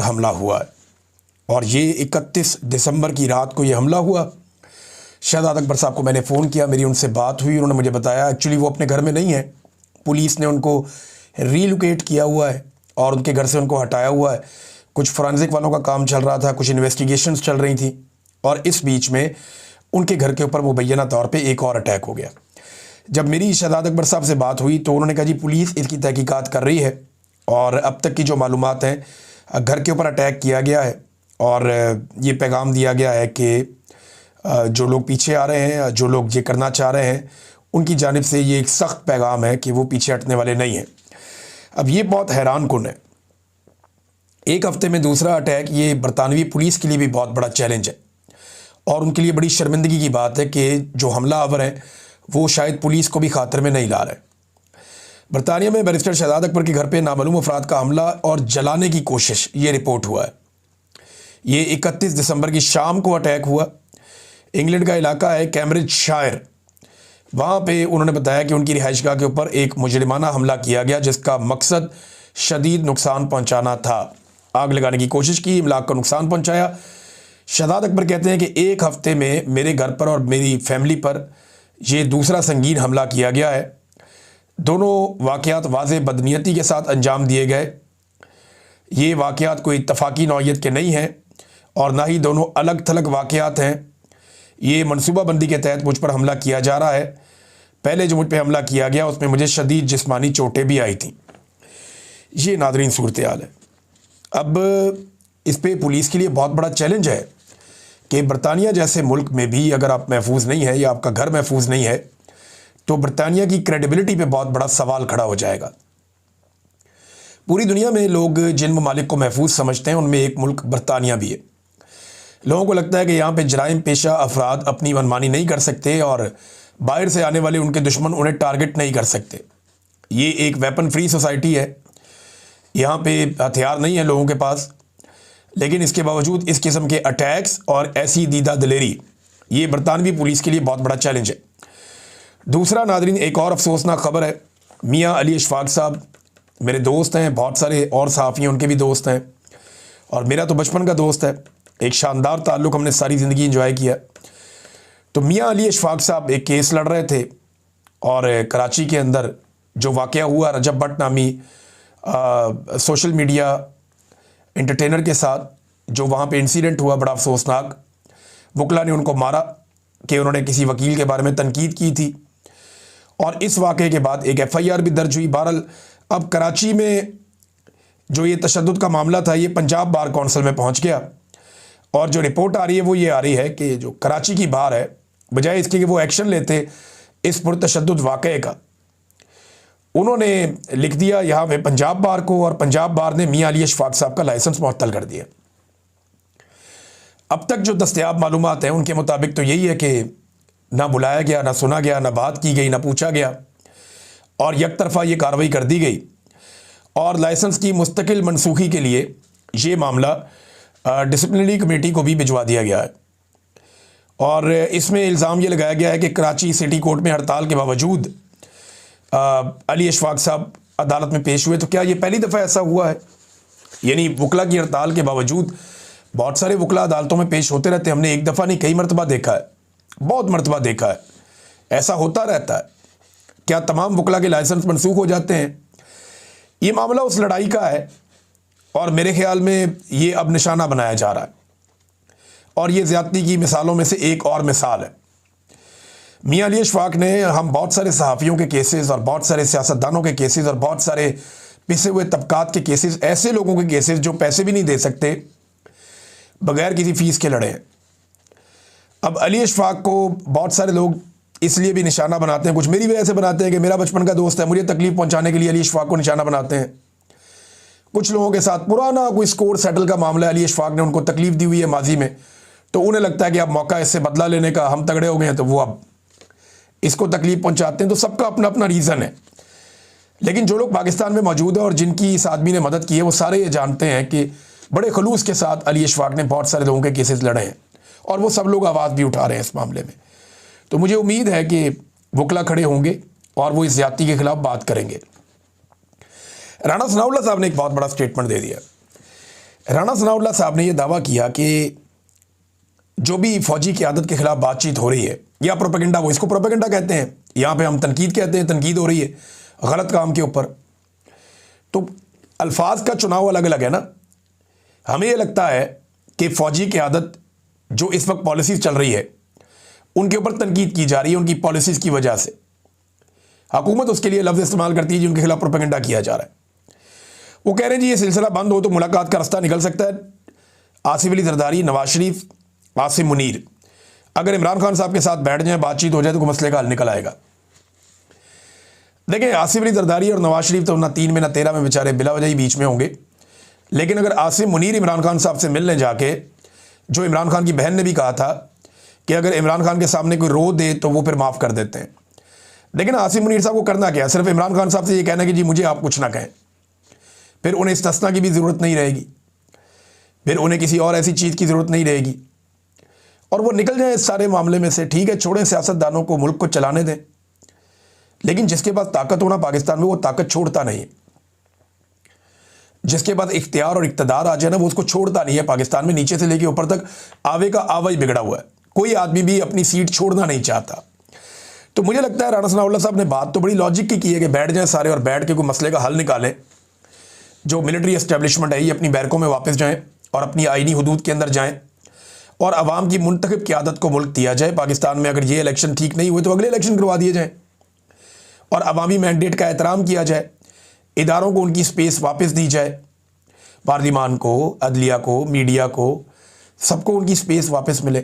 हमला हुआ है और ये 31 दिसंबर की रात को ये हमला हुआ। शहजाद अकबर साहब को मैंने फ़ोन किया, मेरी उनसे बात हुई, उन्होंने मुझे बताया एक्चुअली वो अपने घर में नहीं है, पुलिस ने उनको रीलोकेट किया हुआ है और उनके घर से उनको हटाया हुआ है। कुछ फोरेंसिक वालों का काम चल रहा था, कुछ इन्वेस्टिगेशंस चल रही थी और इस बीच में उनके घर के ऊपर मुबैना तौर पे एक और अटैक हो गया। जब मेरी शहजाद अकबर साहब से बात हुई तो उन्होंने कहा जी पुलिस इसकी तहकीकात कर रही है और अब तक की जो मालूमात हैं घर के ऊपर अटैक किया गया है और ये पैगाम दिया गया है कि जो लोग पीछे आ रहे हैं, जो लोग ये करना चाह रहे हैं, उनकी जानिब से ये एक सख्त पैगाम है कि वो पीछे हटने वाले नहीं हैं। अब ये बहुत हैरान कुन है, एक हफ्ते में दूसरा अटैक, ये बरतानवी पुलिस के लिए भी बहुत बड़ा चैलेंज है और उनके लिए बड़ी शर्मिंदगी की बात है कि जो हमलावर हैं वो शायद पुलिस को भी खातर में नहीं ला रहे। बरतानिया में बैरिस्टर शहजाद अकबर के घर पे नामालूम अफराद का हमला और जलाने की कोशिश, ये रिपोर्ट हुआ है। ये 31 दिसंबर की शाम को अटैक हुआ। इंग्लैंड का इलाका है कैम्ब्रिजशायर, वहाँ पे उन्होंने बताया कि उनकी रिहाइशगाह के ऊपर एक मुजरिमाना हमला किया गया जिसका मकसद शदीद नुकसान पहुँचाना था। आग लगाने की कोशिश की, इमलाक को नुकसान पहुँचाया। शहजाद अकबर कहते हैं कि एक हफ्ते में मेरे घर पर और मेरी फैमिली पर ये दूसरा संगीन हमला किया गया है। दोनों वाक़यात वाज़े बदनीयती के साथ अंजाम दिए गए। ये वाक़यात कोई इत्तफ़ाक़ी नौइयत के नहीं हैं और ना ही दोनों अलग थलग वाक़यात हैं। ये मनसूबाबंदी के तहत मुझ पर हमला किया जा रहा है। पहले जो मुझ पर हमला किया गया उसमें मुझे शदीद जिस्मानी चोटें भी आई थीं। ये नादरीन सूरत हाल है। अब इस पे पुलिस के लिए बहुत बड़ा चैलेंज है कि बरतानिया जैसे मुल्क में भी अगर आप महफूज नहीं है या आपका घर महफूज नहीं है तो बरतानिया की क्रेडिबिलिटी पे बहुत बड़ा सवाल खड़ा हो जाएगा। पूरी दुनिया में लोग जिन ममालिक को महफूज समझते हैं उनमें एक मुल्क बरतानिया भी है। लोगों को लगता है कि यहाँ पे जराइम पेशा अफराद अपनी मनमानी नहीं कर सकते और बाहर से आने वाले उनके दुश्मन उन्हें टारगेट नहीं कर सकते। ये एक वेपन फ्री सोसाइटी है, यहाँ पे हथियार नहीं है लोगों के पास, लेकिन इसके बावजूद इस किस्म के अटैक्स और ऐसी दीदा दिलेरी, ये बरतानवी पुलिस के लिए बहुत बड़ा चैलेंज है। दूसरा नादरीन, एक और अफसोसनाक खबर है। मियाँ अली अशफाक साहब मेरे दोस्त हैं, बहुत सारे और सहाफ़ी उनके भी दोस्त हैं और मेरा तो बचपन का दोस्त है। एक शानदार ताल्लुक़ हमने सारी ज़िंदगी इंजॉय किया। तो मियाँ अली अशफाक साहब एक केस लड़ रहे थे और कराची के अंदर जो वाक़या हुआ रजब भट्ट नामी सोशल मीडिया एंटरटेनर के साथ, जो वहाँ पे इंसिडेंट हुआ बड़ा अफसोसनाक, वकला ने उनको मारा कि उन्होंने किसी वकील के बारे में तनकीद की थी और इस वाक़े के बाद एक FIR भी दर्ज हुई। बहरहाल अब कराची में जो ये तशद्दुद का मामला था ये पंजाब बार कौंसिल में पहुँच गया और जो रिपोर्ट आ रही है वो ये आ रही है कि जो कराची की बार है, बजाय इसके कि वो एक्शन लेते इस पुरतशद्दुद वाक़े का, उन्होंने लिख दिया यहाँ पे पंजाब बार को और पंजाब बार ने मियाँ अली अशफाक साहब का लाइसेंस मुअत्तल कर दिया। अब तक जो दस्तयाब मालूमात हैं उनके मुताबिक तो यही है कि ना बुलाया गया, ना सुना गया, ना बात की गई, ना पूछा गया और एक तरफ़ा ये कार्रवाई कर दी गई और लाइसेंस की मुस्तकिल मनसूखी के लिए ये मामला डिसिप्लिनरी कमेटी को भी भिजवा दिया गया है। और इसमें इल्ज़ाम ये लगाया गया है कि कराची सिटी कोर्ट में हड़ताल के बावजूद अली अशफाक साहब अदालत में पेश हुए। तो क्या ये पहली दफ़ा ऐसा हुआ है? यानी वकला की हड़ताल के बावजूद बहुत सारे वकला अदालतों में पेश होते रहते हैं। हमने एक दफ़ा नहीं कई मरतबा देखा है, बहुत मरतबा देखा है, ऐसा होता रहता है। क्या तमाम वकला के लाइसेंस मनसूख हो जाते हैं? ये मामला उस लड़ाई का है और मेरे ख्याल में ये अब निशाना बनाया जा रहा है और ये ज़्यादती की मिसालों में से एक और मिसाल है। मियाँ अली अशफाक ने, हम बहुत सारे सहाफ़ियों के केसेस और बहुत सारे सियासतदानों के केसेस और बहुत सारे पिसे हुए तबकात के केसेस, ऐसे लोगों के केसेस जो पैसे भी नहीं दे सकते, बग़ैर किसी फ़ीस के लड़े हैं। अब अली अशफाक को बहुत सारे लोग इसलिए भी निशाना बनाते हैं, कुछ मेरी वजह से बनाते हैं कि मेरा बचपन का दोस्त है, मुझे तकलीफ़ पहुंचाने के लिए अली अशफाक को निशाना बनाते हैं। कुछ लोगों के साथ पुराना कोई स्कोर सेटल का मामला है, अली अशफाक ने उनको तकलीफ़ दी हुई है माजी में, तो उन्हें लगता है कि अब मौका इससे बदला लेने का, हम तगड़े हो गए हैं तो वो अब इसको तकलीफ़ पहुंचाते हैं। तो सबका अपना अपना रीज़न है। लेकिन जो लोग पाकिस्तान में मौजूद है और जिनकी इस आदमी ने मदद की है, वो सारे ये जानते हैं कि बड़े खलूस के साथ अली अशफाक ने बहुत सारे लोगों के केसेस लड़े हैं और वो सब लोग आवाज़ भी उठा रहे हैं इस मामले में। तो मुझे उम्मीद है कि वकला खड़े होंगे और वो इस ज़्यादती के ख़िलाफ़ बात करेंगे। राणा सनाउल्लाह साहब ने एक बहुत बड़ा स्टेटमेंट दे दिया। राणा सनाउल्लाह साहब ने यह दावा किया कि जो भी फौजी क़यादत के खिलाफ बातचीत हो रही है या प्रोपेगेंडा, वो इसको प्रोपेगेंडा कहते हैं, यहाँ पे हम तनकीद कहते हैं, तनकीद हो रही है गलत काम के ऊपर। तो अल्फाज का चुनाव अलग अलग है ना। हमें यह लगता है कि फौजी क़यादत जो इस वक्त पॉलिसीज़ चल रही है उनके ऊपर तनकीद की जा रही है, उनकी पॉलिसीज़ की वजह से। हुकूमत उसके लिए लफ्ज़ इस्तेमाल करती है जी उनके खिलाफ प्रोपेगेंडा किया जा रहा है। वो कह रहे हैं जी ये सिलसिला बंद हो तो मुलाकात का रास्ता निकल सकता है। आसिफ अली जरदारी, नवाज शरीफ, आसिम मुनीर अगर इमरान खान साहब के साथ बैठ जाएं, बातचीत हो जाए तो कोई मसले का हल निकल आएगा। देखिए, आसिफ अली जरदारी और नवाज शरीफ तो ना 3 में ना 13 में बेचारे बिला वजह ही बीच में होंगे। लेकिन अगर आसिम मुनीर इमरान खान साहब से मिलने जाके, जो इमरान खान की बहन ने भी कहा था कि अगर इमरान खान के सामने कोई रो दे तो वो फिर माफ़ कर देते हैं। लेकिन आसिम मुनीर साहब को करना क्या, सिर्फ इमरान खान साहब से ये कहना कि जी मुझे आप कुछ ना कहें। फिर उन्हें इस्तिस्ना की भी ज़रूरत नहीं रहेगी, फिर उन्हें किसी और ऐसी चीज़ की ज़रूरत नहीं रहेगी और वो निकल जाए इस सारे मामले में से। ठीक है, छोड़ें सियासतदानों को, मुल्क को चलाने दें। लेकिन जिसके पास ताकत होना पाकिस्तान में, वो ताकत छोड़ता नहीं है। जिसके पास इख्तियार और इक़्तिदार आ जाए ना, वो उसको छोड़ता नहीं है। पाकिस्तान में नीचे से लेके ऊपर तक आवे का आवा ही बिगड़ा हुआ है। कोई आदमी भी अपनी सीट छोड़ना नहीं चाहता। तो मुझे लगता है राणा सनाउल्लाह साहब ने बात तो बड़ी लॉजिक की है कि बैठ जाएं सारे और बैठ के कोई मसले का हल निकालें। जो मिलिट्री एस्टेब्लिशमेंट है ये अपनी बैरकों में वापस जाएं और अपनी आईनी हुदूद के अंदर जाएं और अवाम की मुंतखब क़यादत को मुल्क दिया जाए। पाकिस्तान में अगर ये इलेक्शन ठीक नहीं हुए तो अगले इलेक्शन करवा दिए जाएँ और अवामी मैंडेट का एहतराम किया जाए। इदारों को उनकी स्पेस वापस दी जाए, पार्लिमान को, अदलिया को, मीडिया को, सबको उनकी स्पेस वापस मिले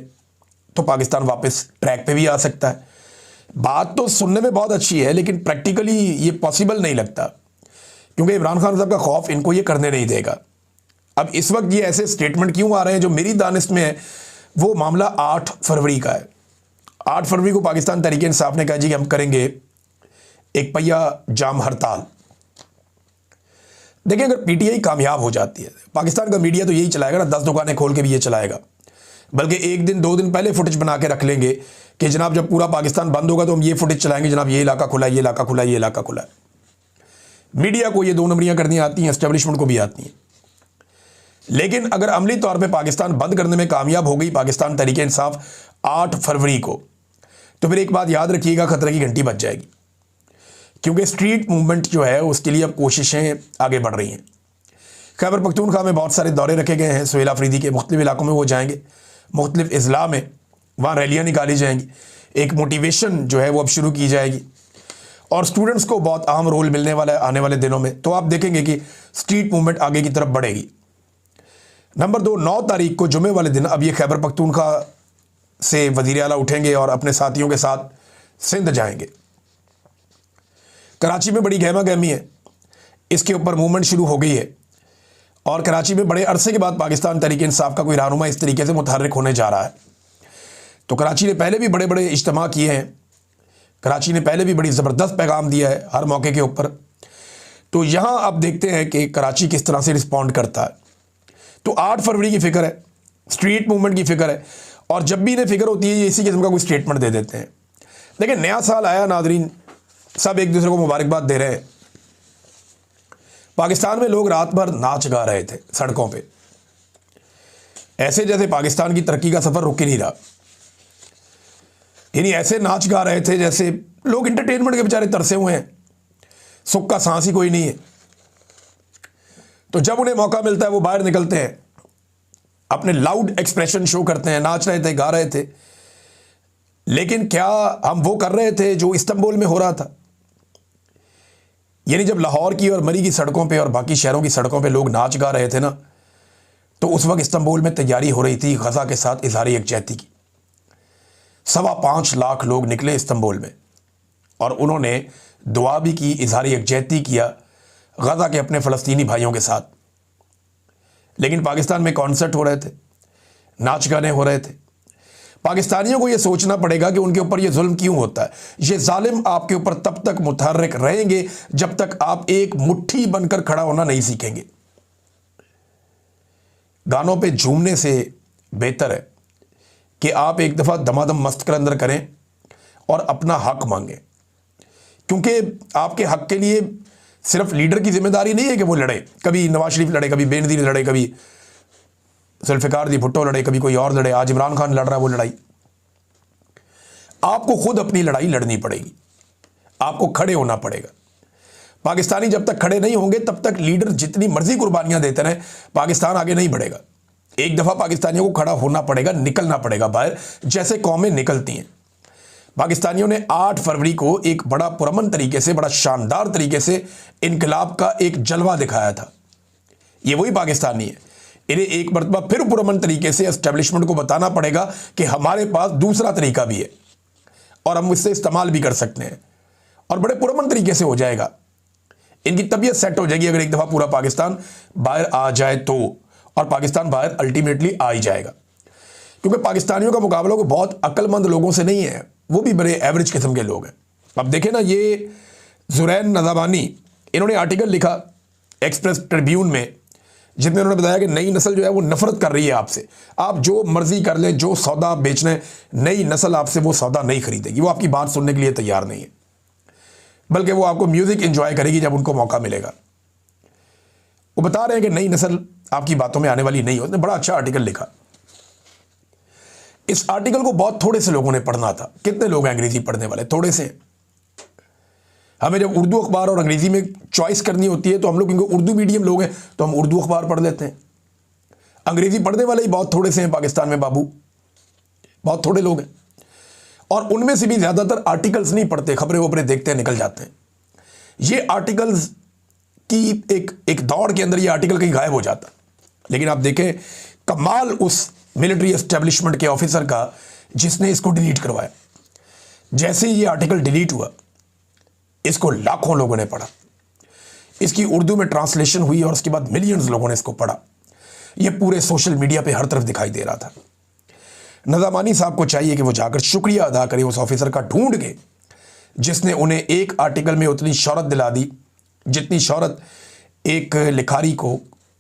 तो पाकिस्तान वापस ट्रैक पे भी आ सकता है। बात तो सुनने में बहुत अच्छी है लेकिन प्रैक्टिकली ये पॉसिबल नहीं लगता, क्योंकि इमरान खान साहब का खौफ इनको ये करने नहीं देगा। अब इस वक्त ये ऐसे स्टेटमेंट क्यों आ रहे हैं? जो मेरी दानिश में है वो मामला 8 फरवरी का है। 8 फरवरी को पाकिस्तान तहरीक इंसाफ ने कहा जी कि हम करेंगे एक पहिया जाम हड़ताल। देखिए, अगर पीटीआई कामयाब हो जाती है, पाकिस्तान का मीडिया तो यही चलाएगा ना, 10 दुकानें खोल के भी ये चलाएगा। बल्कि 1 दिन 2 दिन पहले फुटेज बना के रख लेंगे कि जनाब जब पूरा पाकिस्तान बंद होगा तो हम ये फुटेज चलाएंगे, जनाब ये इलाका खुला, ये इलाका खुला, ये इलाका खुला। मीडिया को ये 2 नंबरियां करनी आती हैं, एस्टेब्लिशमेंट को भी आती हैं। लेकिन अगर अमली तौर पे पाकिस्तान बंद करने में कामयाब हो गई पाकिस्तान तहरीक इंसाफ 8 फरवरी को, तो फिर एक बात याद रखिएगा, खतरे की घंटी बज जाएगी। क्योंकि स्ट्रीट मूवमेंट जो है उसके लिए अब कोशिशें आगे बढ़ रही हैं। खैबर पख्तूनख्वा में बहुत सारे दौरे रखे गए हैं। सुहेल अफरीदी के मुख्तलिफ इलाकों में वो जाएंगे, मुख्तलिफ अजला में वहाँ रैलियाँ निकाली जाएंगी। एक मोटिवेशन जो है वो अब शुरू की जाएगी और स्टूडेंट्स को बहुत अहम रोल मिलने वाला है आने वाले दिनों में। तो आप देखेंगे कि स्ट्रीट मूवमेंट आगे की तरफ बढ़ेगी। नंबर 2, 9 तारीख को जुमे वाले दिन अब ये खैबर पख्तूनख्वा से वज़ीर आला उठेंगे और अपने साथियों के साथ सिंध जाएंगे। कराची में बड़ी गहमा गहमी है, इसके ऊपर मूवमेंट शुरू हो गई है और कराची में बड़े अरसे के बाद पाकिस्तान तहरीक इंसाफ का कोई रहनुमा इस तरीके से मुतहर्रिक होने जा रहा है। तो कराची ने पहले भी बड़े बड़े इज्तिमा किए हैं, कराची ने पहले भी बड़ी ज़बरदस्त पैगाम दिया है हर मौके के ऊपर। तो यहाँ आप देखते हैं कि कराची किस तरह से रिस्पॉन्ड करता है। तो 8 फरवरी की फ़िक्र है, स्ट्रीट मूवमेंट की फ़िक्र है और जब भी इन्हें फ़िक्र होती है ये इसी किस्म का कोई स्टेटमेंट दे देते हैं। देखिए, नया साल आया नादरीन, सब एक दूसरे को मुबारकबाद दे रहे हैं। पाकिस्तान में लोग रात भर नाच गा रहे थे सड़कों पे, ऐसे जैसे पाकिस्तान की तरक्की का सफ़र रुक ही नहीं रहा। यानी ऐसे नाच गा रहे थे जैसे लोग इंटरटेनमेंट के बेचारे तरसे हुए हैं, सुख का सांस ही कोई नहीं है। तो जब उन्हें मौका मिलता है वो बाहर निकलते हैं, अपने लाउड एक्सप्रेशन शो करते हैं, नाच रहे थे, गा रहे थे। लेकिन क्या हम वो कर रहे थे जो इस्तांबुल में हो रहा था? यानी जब लाहौर की और मरी की सड़कों पे और बाकी शहरों की सड़कों पे लोग नाच गा रहे थे ना, तो उस वक्त इस्तांबुल में तैयारी हो रही थी गज़ा के साथ इज़हार यकजहती की। 5.25 लाख लोग निकले इस्तांबुल में और उन्होंने दुआ भी की, इज़हार यकजहती किया गज़ा के अपने फ़लस्तीनी भाइयों के साथ। लेकिन पाकिस्तान में कॉन्सर्ट हो रहे थे, नाच गाने हो रहे थे। पाकिस्तानियों को यह सोचना पड़ेगा कि उनके ऊपर यह जुल्म क्यों होता है। ये जालिम आपके ऊपर तब तक मुतहर्रिक रहेंगे जब तक आप एक मुट्ठी बनकर खड़ा होना नहीं सीखेंगे। गानों पे झूमने से बेहतर है कि आप एक दफ़ा दमादम मस्त कर अंदर करें और अपना हक मांगें, क्योंकि आपके हक के लिए सिर्फ लीडर की जिम्मेदारी नहीं है कि वो लड़े। कभी नवाज शरीफ लड़े, कभी बेनज़ीर लड़े, कभी जुल्फिकार दी भुट्टो लड़े, कभी कोई और लड़े, आज इमरान खान लड़ रहा है वो लड़ाई। आपको खुद अपनी लड़ाई लड़नी पड़ेगी, आपको खड़े होना पड़ेगा। पाकिस्तानी जब तक खड़े नहीं होंगे तब तक लीडर जितनी मर्जी कुर्बानियां देते रहे, पाकिस्तान आगे नहीं बढ़ेगा। एक दफा पाकिस्तानियों को खड़ा होना पड़ेगा, निकलना पड़ेगा बाहर, जैसे कौमें निकलती हैं। पाकिस्तानियों ने 8 फरवरी को एक बड़ा पुरअमन तरीके से, बड़ा शानदार तरीके से इनकलाब का एक जलवा दिखाया था। ये वही पाकिस्तानी है। इन्हें एक मरतबा फिर पुरअमन तरीके से एस्टेब्लिशमेंट को बताना पड़ेगा कि हमारे पास दूसरा तरीका भी है और हम इससे इस्तेमाल भी कर सकते हैं, और बड़े पुरअमन तरीके से हो जाएगा। इनकी तबीयत सेट हो जाएगी अगर एक दफ़ा पूरा पाकिस्तान बाहर आ जाए तो, और पाकिस्तान बाहर अल्टीमेटली आ ही जाएगा। क्योंकि पाकिस्तानियों का मुकाबला को बहुत अक्लमंद लोगों से नहीं है, वो भी बड़े एवरेज किस्म के लोग हैं। अब देखें ना, ये जुरैन नज़ाबानी, इन्होंने आर्टिकल लिखा एक्सप्रेस ट्रिब्यून में, जिसमें उन्होंने बताया कि नई नस्ल जो है वो नफरत कर रही है आपसे। आप जो मर्जी कर लें, जो सौदा बेचना है, नई नस्ल आपसे वो सौदा नहीं खरीदेगी। वो आपकी बात सुनने के लिए तैयार नहीं है, बल्कि वो आपको म्यूजिक एंजॉय करेगी जब उनको मौका मिलेगा। वो बता रहे हैं कि नई नस्ल आपकी बातों में आने वाली नहीं हो। उसने बड़ा अच्छा आर्टिकल लिखा। इस आर्टिकल को बहुत थोड़े से लोगों ने पढ़ना था। कितने लोग हैं अंग्रेजी पढ़ने वाले? थोड़े से। हमें जब उर्दू अखबार और अंग्रेजी में चॉइस करनी होती है तो हम लोग, क्योंकि उर्दू मीडियम लोग हैं तो हम उर्दू अखबार पढ़ लेते हैं। अंग्रेजी पढ़ने वाले ही बहुत थोड़े से हैं पाकिस्तान में बाबू, बहुत थोड़े लोग हैं। और उनमें से भी ज़्यादातर आर्टिकल्स नहीं पढ़ते, खबरें वबरें देखते हैं, निकल जाते हैं। ये आर्टिकल्स की एक दौड़ के अंदर ये आर्टिकल कहीं गायब हो जाता। लेकिन आप देखें कमाल उस मिलिट्री एस्टेब्लिशमेंट के ऑफिसर का जिसने इसको डिलीट करवाया। जैसे ये आर्टिकल डिलीट हुआ, इसको लाखों लोगों ने पढ़ा, इसकी उर्दू में ट्रांसलेशन हुई और उसके बाद मिलियंस लोगों ने इसको पढ़ा। ये पूरे सोशल मीडिया पे हर तरफ दिखाई दे रहा था। नज़ामानी साहब को चाहिए कि वो जाकर शुक्रिया अदा करें उस ऑफिसर का ढूंढ के, जिसने उन्हें एक आर्टिकल में उतनी शोहरत दिला दी जितनी शोहरत एक लिखारी को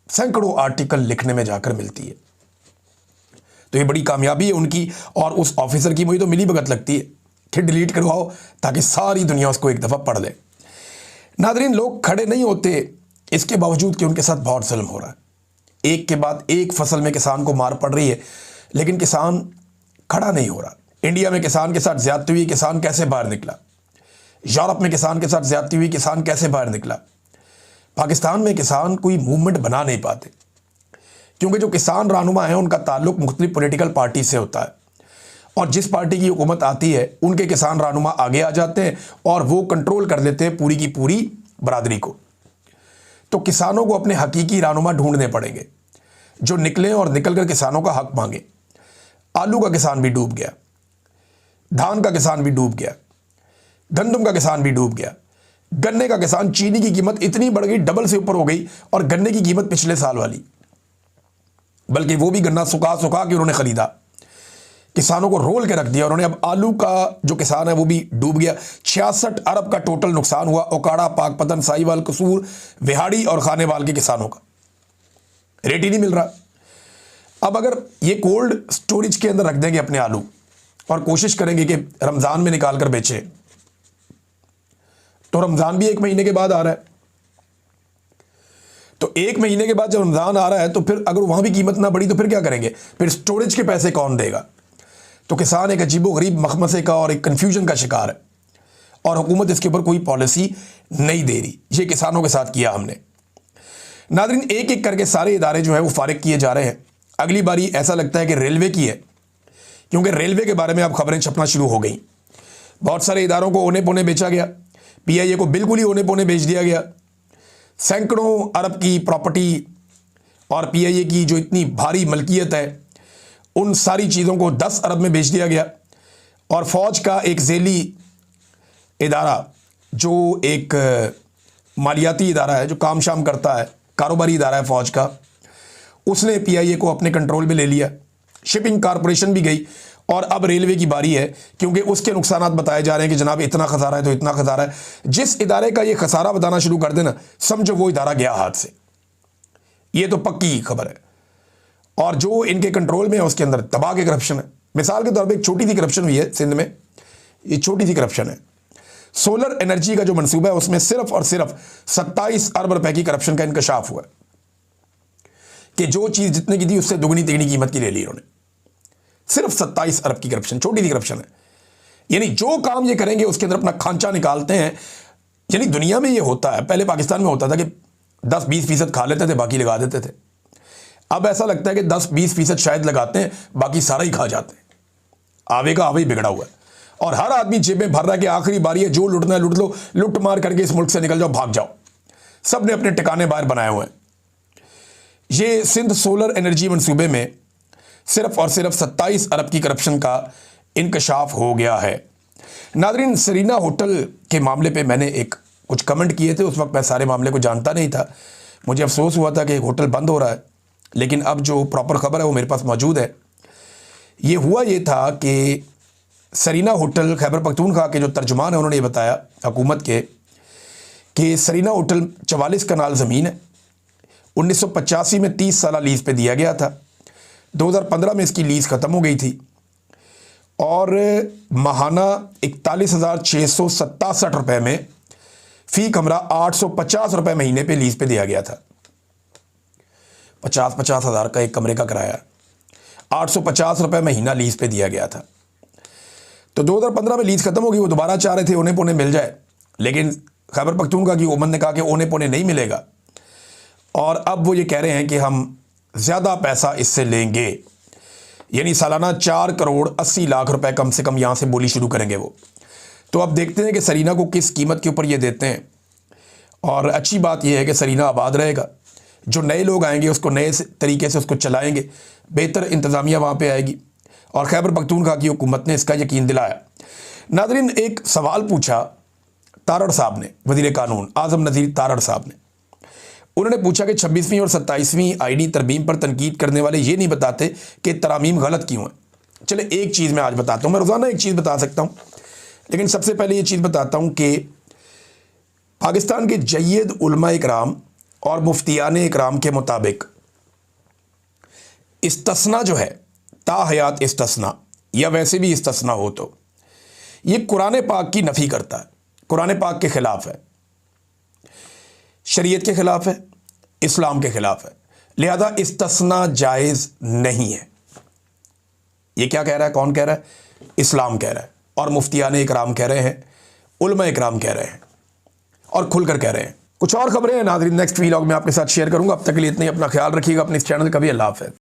सैकड़ों आर्टिकल लिखने में जाकर मिलती है। तो ये बड़ी कामयाबी है उनकी और उस ऑफिसर की। मुझे तो मिली भगत लगती है कि डिलीट करवाओ ताकि सारी दुनिया उसको एक दफ़ा पढ़ ले। नादरीन, लोग खड़े नहीं होते इसके बावजूद कि उनके साथ बहुत जुल्म हो रहा है। एक के बाद एक फसल में किसान को मार पड़ रही है, लेकिन किसान खड़ा नहीं हो रहा। इंडिया में किसान के साथ ज्यादती हुई, किसान कैसे बाहर निकला? यूरोप में किसान के साथ ज्यादती हुई, किसान कैसे बाहर निकला? पाकिस्तान में किसान कोई मूवमेंट बना नहीं पाते, क्योंकि जो किसान रहनुमा हैं उनका ताल्लुक मुख्तलिफ पॉलिटिकल पार्टी से होता है, और जिस पार्टी की हुकूमत आती है उनके किसान रहनुमा आगे आ जाते हैं और वो कंट्रोल कर लेते हैं पूरी की पूरी बरादरी को। तो किसानों को अपने हकीकी रहनुमा ढूंढने पड़ेंगे जो निकलें और निकल कर किसानों का हक मांगे। आलू का किसान भी डूब गया, धान का किसान भी डूब गया, गंदम का किसान भी डूब गया, गन्ने का किसान, चीनी की कीमत इतनी बढ़ गई, डबल से ऊपर हो गई, और गन्ने की कीमत पिछले साल वाली, बल्कि वो भी गन्ना सुखा सुखा के उन्होंने खरीदा, किसानों को रोल के रख दिया उन्होंने। अब आलू का जो किसान है वो भी डूब गया। 66 अरब का टोटल नुकसान हुआ ओकाड़ा, पाकपतन, साहिवाल, कसूर, विहाड़ी और खानेवाल के किसानों का। रेट ही नहीं मिल रहा। अब अगर ये कोल्ड स्टोरेज के अंदर रख देंगे अपने आलू और कोशिश करेंगे कि रमज़ान में निकाल कर बेचें, तो रमज़ान भी 1 महीने के बाद आ रहा है। तो 1 महीने के बाद जब रमज़ान आ रहा है तो फिर अगर वहाँ भी कीमत ना बढ़ी तो फिर क्या करेंगे? फिर स्टोरेज के पैसे कौन देगा? तो किसान एक अजीबोगरीब मखमसे का और एक कन्फ्यूजन का शिकार है, और हुकूमत इसके ऊपर कोई पॉलिसी नहीं दे रही। ये किसानों के साथ किया हमने। नादरीन, एक एक करके सारे इदारे जो है वो फारिग किए जा रहे हैं। अगली बारी ऐसा लगता है कि रेलवे की है, क्योंकि रेलवे के बारे में अब खबरें छपना शुरू हो गई। बहुत सारे इदारों को औने पौने बेचा गया, PIA को बिल्कुल ही औने पौने बेच दिया गया। सैकड़ों अरब की प्रॉपर्टी और PIA की जो इतनी भारी मलकियत है, उन सारी चीज़ों को 10 अरब में बेच दिया गया। और फ़ौज का एक ज़ेली इदारा, जो एक मालियाती इदारा है, जो काम शाम करता है, कारोबारी इदारा है फ़ौज का, उसने PIA को अपने कंट्रोल में ले लिया। शिपिंग कॉरपोरेशन भी गई, और अब रेलवे की बारी है, क्योंकि उसके नुकसानात बताए जा रहे हैं कि जनाब इतना खसारा है तो इतना खसारा है। जिस इदारे का ये खसारा बताना शुरू कर देना, समझो वो इदारा गया हाथ से। ये तो पक्की खबर है। और जो इनके कंट्रोल में है उसके अंदर दबा के करप्शन है। मिसाल के तौर पे एक छोटी सी करप्शन हुई है सिंध में, ये छोटी सी करप्शन है। सोलर एनर्जी का जो मंसूबा है उसमें सिर्फ और सिर्फ 27 अरब रुपए की करप्शन का इंकशाफ हुआ है। कि जो चीज़ जितने की थी उससे दुगनी तिगनी कीमत की ले ली उन्होंने। सिर्फ 27 अरब की करप्शन, छोटी सी करप्शन है। यानी जो काम ये करेंगे उसके अंदर अपना खांचा निकालते हैं। यानी दुनिया में ये होता है, पहले पाकिस्तान में होता था कि 10-20% खा लेते थे, बाकी लगा देते थे। अब ऐसा लगता है कि 10-20% शायद लगाते हैं, बाकी सारा ही खा जाते हैं। आवे का आवे ही बिगड़ा हुआ है और हर आदमी जेबें भर रहा है कि आखिरी बारी है, जो लुटना है लुट लो, लुट मार करके इस मुल्क से निकल जाओ, भाग जाओ। सब ने अपने ठिकाने बाहर बनाए हुए हैं। ये सिंध सोलर एनर्जी मंसूबे में सिर्फ और सिर्फ 27 अरब की करप्शन का इंकशाफ हो गया है। नादरीन, सरीना होटल के मामले पे मैंने कुछ कमेंट किए थे। उस वक्त मैं सारे मामले को जानता नहीं था। मुझे अफसोस हुआ था कि होटल बंद हो रहा है, लेकिन अब जो प्रॉपर खबर है वो मेरे पास मौजूद है। ये हुआ ये था कि सरीना होटल, खैबर पख्तूनख्वा के जो तर्जुमान है उन्होंने ये बताया हुकूमत के कि सरीना होटल 44 कनाल ज़मीन है। 1985 में 30 साल लीज़ पे दिया गया था। 2015 में इसकी लीज़ ख़त्म हो गई थी और माहाना 41,667 रुपये में फ़ी कमरा 850 रुपये महीने पे लीज़ पे दिया गया था। 50-50 हज़ार का एक कमरे का किराया, 850 रुपये महीना लीज़ पे दिया गया था। तो 2015 में लीज़ ख़त्म हो गई। वो दोबारा चाह रहे थे ओने पोने मिल जाए, लेकिन खैबर पख्तूनख्वा की हुकूमत ने कहा कि ओने पोने नहीं मिलेगा और अब वो ये कह रहे हैं कि हम ज़्यादा पैसा इससे लेंगे। यानी सालाना 4 करोड़ 80 लाख रुपए कम से कम यहाँ से बोली शुरू करेंगे वो। तो अब देखते हैं कि सरीना को किस कीमत के ऊपर ये देते हैं। और अच्छी बात यह है कि सरीना आबाद रहेगा। जो नए लोग आएंगे उसको नए तरीके से उसको चलाएंगे, बेहतर इंतज़ामिया वहाँ पे आएगी और खैबर पख्तूनख्वा की हुकूमत ने इसका यकीन दिलाया। नादरीन, एक सवाल पूछा तारड़ साहब ने, वज़ीर कानून आज़म नज़ीर तारड़ साहब ने। उन्होंने पूछा कि 26वीं और 27वीं आईडी तरमीम पर तनकीद करने वाले ये नहीं बताते कि तरामीम गलत क्यों है। चले एक चीज़ मैं आज बताता हूँ। मैं रोज़ाना एक चीज़ बता सकता हूँ, लेकिन सबसे पहले ये चीज़ बताता हूँ कि पाकिस्तान के जय्यद उलमा इकराम और मुफ्तियान इकराम के मुताबिक इस्तस्ना जो है, ताहयात इस्तस्ना या वैसे भी इस्तस्ना हो, तो ये कुरान पाक की नफ़ी करता है, कुरान पाक के ख़िलाफ़ है, शरीयत के ख़िलाफ़ है, इस्लाम के ख़िलाफ़ है। लिहाजा इस्तस्ना जायज़ नहीं है। ये क्या कह रहा है? कौन कह रहा है? इस्लाम कह रहा है और मुफ्तियान इकराम कह रहे हैं, उलमा इकराम कह रहे हैं और खुलकर कह रहे हैं। कुछ और खबरें हैं नाज़रीन नेक्स्ट वीलॉग में आपके साथ शेयर करूंगा। अब तक के लिए इतना ही। अपना ख्याल रखिएगा, अपने इस चैनल का भी। अल्लाह हाफ़िज़।